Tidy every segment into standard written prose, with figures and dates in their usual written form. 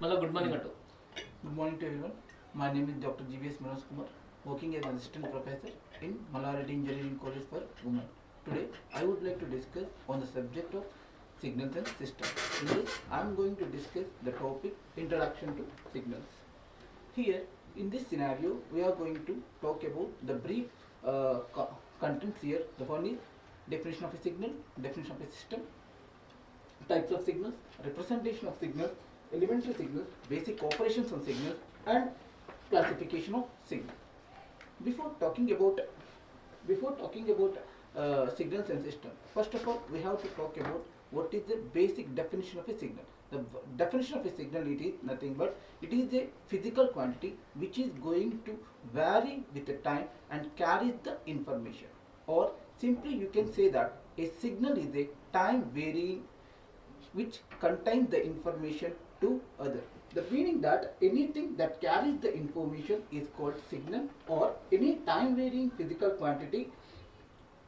Mala good morning atto. Good morning to everyone. My name is Dr. Manoj Kumar, working as an assistant professor in Mallarity Engineering College for Women. Today, I would like to discuss on the subject of signals and systems. In this, I am going to discuss the topic Introduction to Signals. Here, in this scenario, we are going to talk about the brief contents here. The one is definition of a signal, definition of a system, types of signals, representation of signals, elementary signals, basic operations on signals, and classification of signals. Before talking about signals and systems, first of all we have to talk about what is the basic definition of a signal. The definition of a signal, it is nothing but it is a physical quantity which is going to vary with the time and carries the information. Or simply you can say that a signal is a time varying which contains the information to other. The meaning that anything that carries the information is called signal, or any time varying physical quantity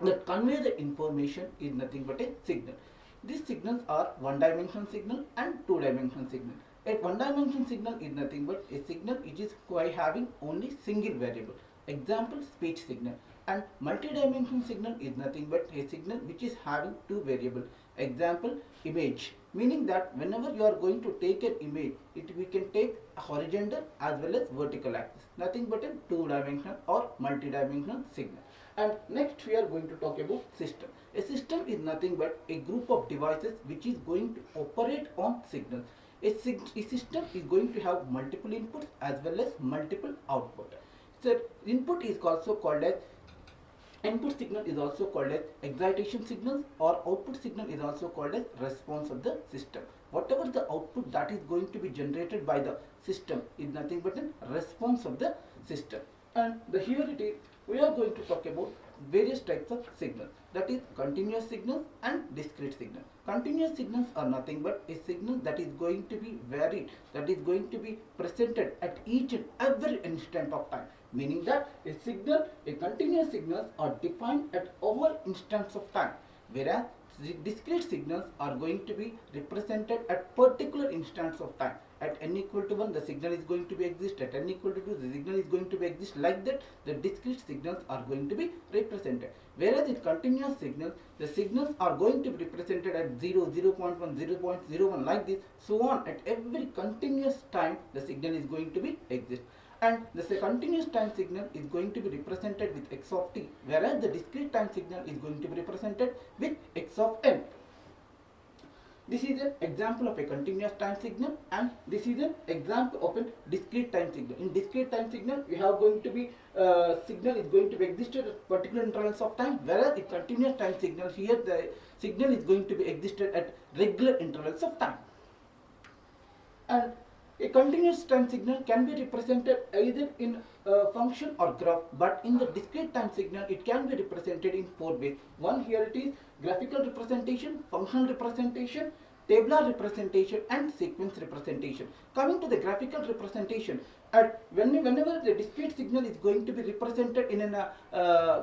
that conveys the information is nothing but a signal. These signals are one-dimensional signal and two-dimensional signal. A one-dimensional signal is nothing but a signal which is having only single variable. Example, speech signal. And multi-dimensional signal is nothing but a signal which is having two variables. Example, image, meaning that whenever you are going to take an image, we can take a horizontal as well as vertical axis, nothing but a two-dimensional or multi-dimensional signal. And next we are going to talk about system. A system is nothing but a group of devices which is going to operate on signals. A system is going to have multiple inputs as well as multiple output. So input is also called as input signal, is also called as excitation signals, or output signal is also called as response of the system. Whatever the output that is going to be generated by the system is nothing but a response of the system. And here it is, we are going to talk about various types of signals, that is continuous signals and discrete signals. Continuous signals are nothing but a signal that is going to be varied, that is going to be presented at each and every instant of time, meaning that a continuous signals are defined at all instants of time, whereas discrete signals are going to be represented at particular instants of time. At n equal to 1 the signal is going to be exist, at n equal to 2 the signal is going to be exist. Like that the discrete signals are going to be represented, whereas in continuous signals the signals are going to be represented at 0, 0.1, 0.01, like this, so on. At every continuous time the signal is going to be exist, and the continuous time signal is going to be represented with x of t, whereas the discrete time signal is going to be represented with x of n. This is an example of a continuous time signal, and this is an example of a discrete time signal. In discrete time signal, we have going to be signal is going to be existed at particular intervals of time, whereas in continuous time signal, here the signal is going to be existed at regular intervals of time. And a continuous time signal can be represented either in function or graph, but in the discrete time signal it can be represented in four ways. One, here it is graphical representation, functional representation, tabular representation, and sequence representation. Coming to the graphical representation, whenever the discrete signal is going to be represented in a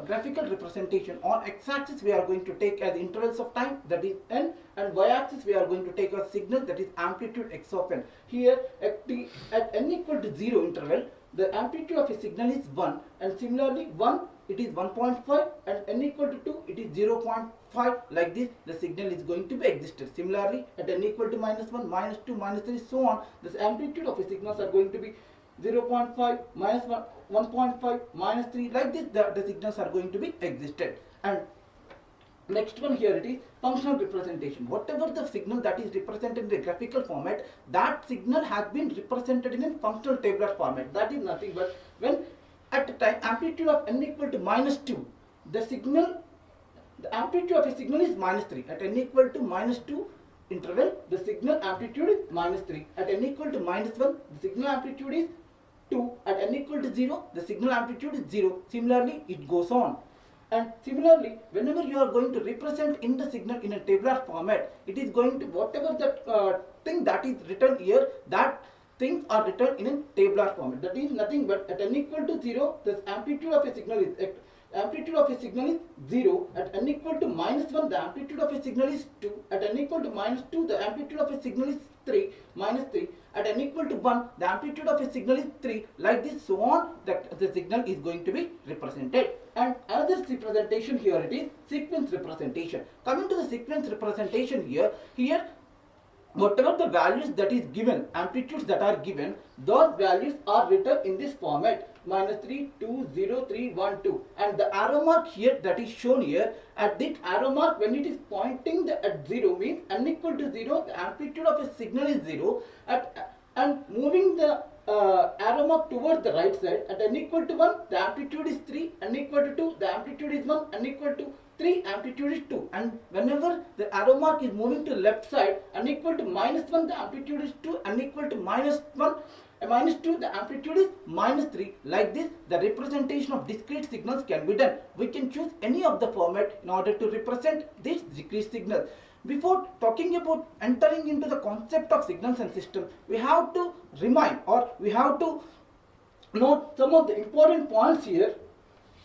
graphical representation, on x-axis we are going to take as intervals of time, that is n, and y-axis we are going to take as signal, that is amplitude x of n. Here at n equal to 0 interval, the amplitude of a signal is 1, and similarly 1 it is 1.5, and n equal to 2 it is 0.5, like this the signal is going to be existed. Similarly at n equal to -1, -2, -3, so on, this amplitude of a signals are going to be 0.5, -1, 1.5, -3, like this the signals are going to be existed. And next one, here it is functional representation. Whatever the signal that is represented in the graphical format, that signal has been represented in a functional tabular format. That is nothing but when at the time amplitude of n equal to -2, the amplitude of a signal is -3. At n equal to -2 interval, the signal amplitude is -3. At n equal to -1, the signal amplitude is 2. At n equal to 0, the signal amplitude is 0. Similarly, it goes on. And similarly, whenever you are going to represent in the signal in a tabular format, it is going to, whatever that thing that is written here, that things are written in a tabular format. That is nothing but at n equal to 0, the amplitude of a signal is 0. At n equal to -1, the amplitude of a signal is 2. At n equal to -2, the amplitude of a signal is 3 minus 3 at n equal to 1 the amplitude of a signal is 3, like this so on that the signal is going to be represented. And another representation here it is sequence representation. Coming to the sequence representation here whatever the values that is given, amplitudes that are given, those values are written in this format minus 3, 2, 0, 3, 1, 2, and the arrow mark here that is shown here, at that arrow mark when it is pointing at 0 means n equal to 0, the amplitude of a signal is 0, and moving the arrow mark towards the right side at n equal to 1 the amplitude is 3, n equal to 2 the amplitude is 1, n equal to 3 amplitude is 2, and whenever the arrow mark is moving to left side n equal to minus 1 the amplitude is 2, n equal to minus 1 minus 2 the amplitude is minus 3. Like this the representation of discrete signals can be done. We can choose any of the format in order to represent these discrete signals. Before talking about entering into the concept of signals and systems, we have to remind or we have to note some of the important points here.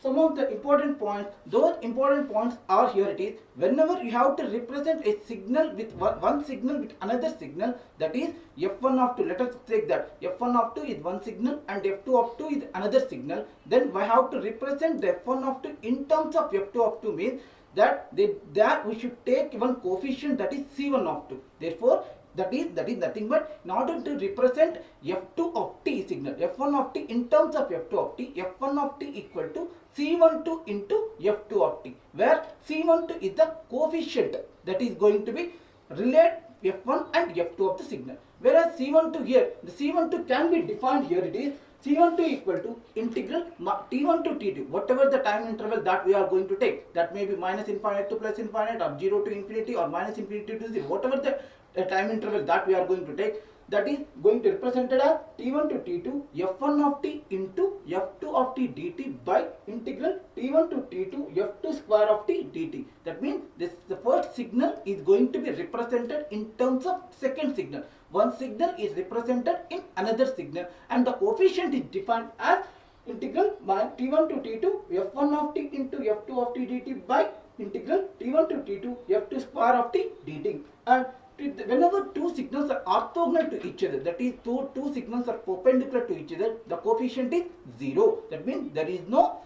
Some of the important points, those important points are here it is, whenever you have to represent a signal with one signal with another signal, that is f1 of 2, let us take that f1 of 2 is one signal and f2 of 2 is another signal, then we have to represent the f1 of 2 in terms of f2 of 2 means that we should take one coefficient that is c1 of 2. Therefore that is nothing but in order to represent f2 of t signal, f1 of t in terms of f2 of t, f1 of t equal to c12 into f2 of t, where c12 is the coefficient that is going to be relate f1 and f2 of the signal, whereas c12 here, the c12 can be defined here it is c12 equal to integral t1 to t2, whatever the time interval that we are going to take, that may be minus infinite to plus infinite or 0 to infinity or minus infinity to 0, whatever the time interval that we are going to take, that is going to represented as t1 to t2 f1 of t into f2 of t dt by integral t1 to t2 f2 square of t dt. That means the first signal is going to be represented in terms of second signal. One signal is represented in another signal and the coefficient is defined as integral t1 to t2 f1 of t into f2 of t dt by integral t1 to t2 f2 square of t dt. And whenever two signals are orthogonal to each other, that is two signals are perpendicular to each other, the coefficient is 0. That means there is no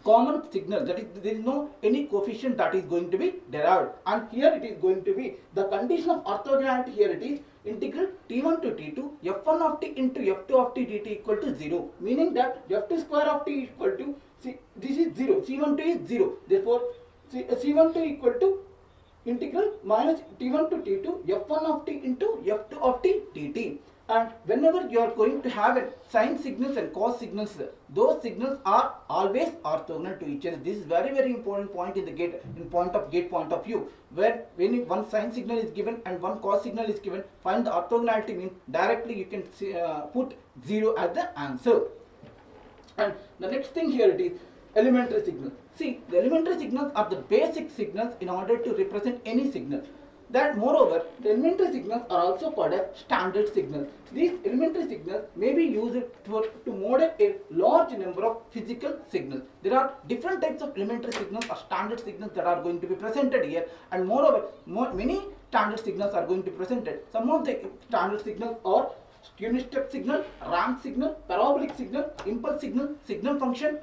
common signal, that is there is no any coefficient that is going to be derived, and here it is going to be the condition of orthogonality. Here it is integral t1 to t2 f1 of t into f2 of t dt equal to 0, meaning that f2 square of t equal to this is 0, c12 is 0, therefore c12 equal to integral minus t1 to t2 f1 of t into f2 of t dt. And whenever you are going to have a sine signals and cos signals, those signals are always orthogonal to each other. This is very important point in the gate point of view, where when one sine signal is given and one cos signal is given, find the orthogonality means directly you can put 0 as the answer. And the next thing here it is elementary signals. See, the elementary signals are the basic signals in order to represent any signal. That moreover, the elementary signals are also called as standard signals. These elementary signals may be used to model a large number of physical signals. There are different types of elementary signals or standard signals that are going to be presented here, and moreover, many standard signals are going to be presented. Some of the standard signals are unit step signal, ramp signal, parabolic signal, impulse signal, signal function,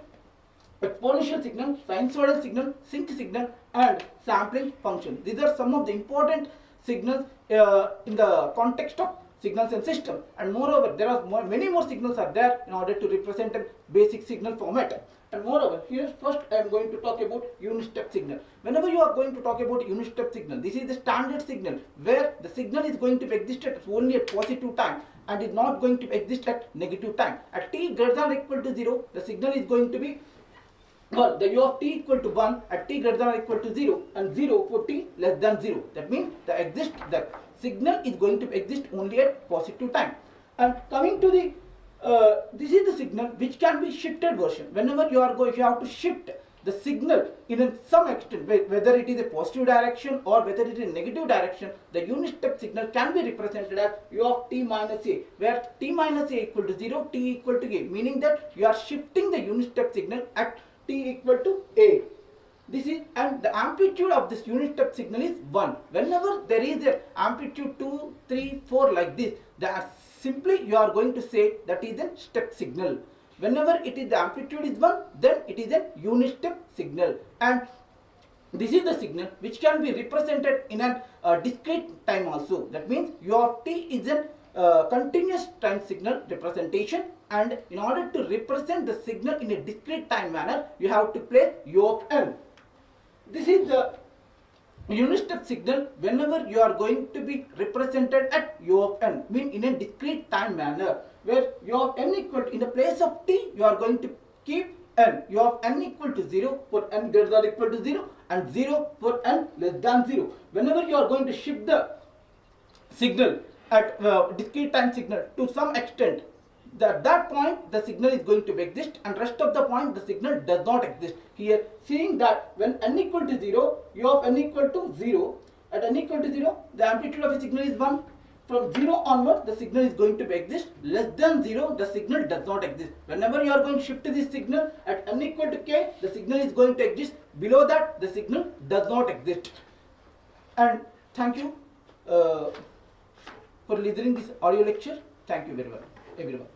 exponential signal, sinusoidal signal, sync signal, and sampling function. These are some of the important signals in the context of signals and system. And moreover, there are many more signals are there in order to represent a basic signal format. And moreover, here first I am going to talk about unit step signal. Whenever you are going to talk about unit step signal, this is the standard signal where the signal is going to exist at only at positive time and is not going to exist at negative time. At t greater than or equal to 0, the signal is going to be the u of t equal to 1 at t greater than or equal to 0 and 0 for t less than 0. That means the signal is going to exist only at positive time. And coming to the this is the signal which can be shifted version. Whenever you have to shift the signal in some extent, whether it is a positive direction or whether it is a negative direction, the unit step signal can be represented as u of t minus a, where t minus a equal to 0, t equal to a, meaning that you are shifting the unit step signal at t equal to a. This is, and the amplitude of this unit step signal is 1. Whenever there is a amplitude 2, 3, 4 like this, that simply you are going to say that is a step signal. Whenever it is the amplitude is 1, then it is a unit step signal. And this is the signal which can be represented in a discrete time also. That means u of t is a continuous time signal representation, and in order to represent the signal in a discrete time manner, you have to place u of n. This is the unit step signal whenever you are going to be represented at u of n, mean in a discrete time manner, where u of n equal to, in the place of t you are going to keep n, u of n equal to 0 for n greater than or equal to 0 and 0 for n less than 0. Whenever you are going to shift the signal at discrete time signal to some extent, at that point the signal is going to exist, and rest of the point the signal does not exist. Here, seeing that when n equal to 0, u of n equal to 0, at n equal to 0, the amplitude of a signal is 1. From 0 onward, the signal is going to exist. Less than 0, the signal does not exist. Whenever you are going to shift this signal at n equal to k, the signal is going to exist. Below that, the signal does not exist. And thank you for listening this audio lecture. Thank you very much, everyone.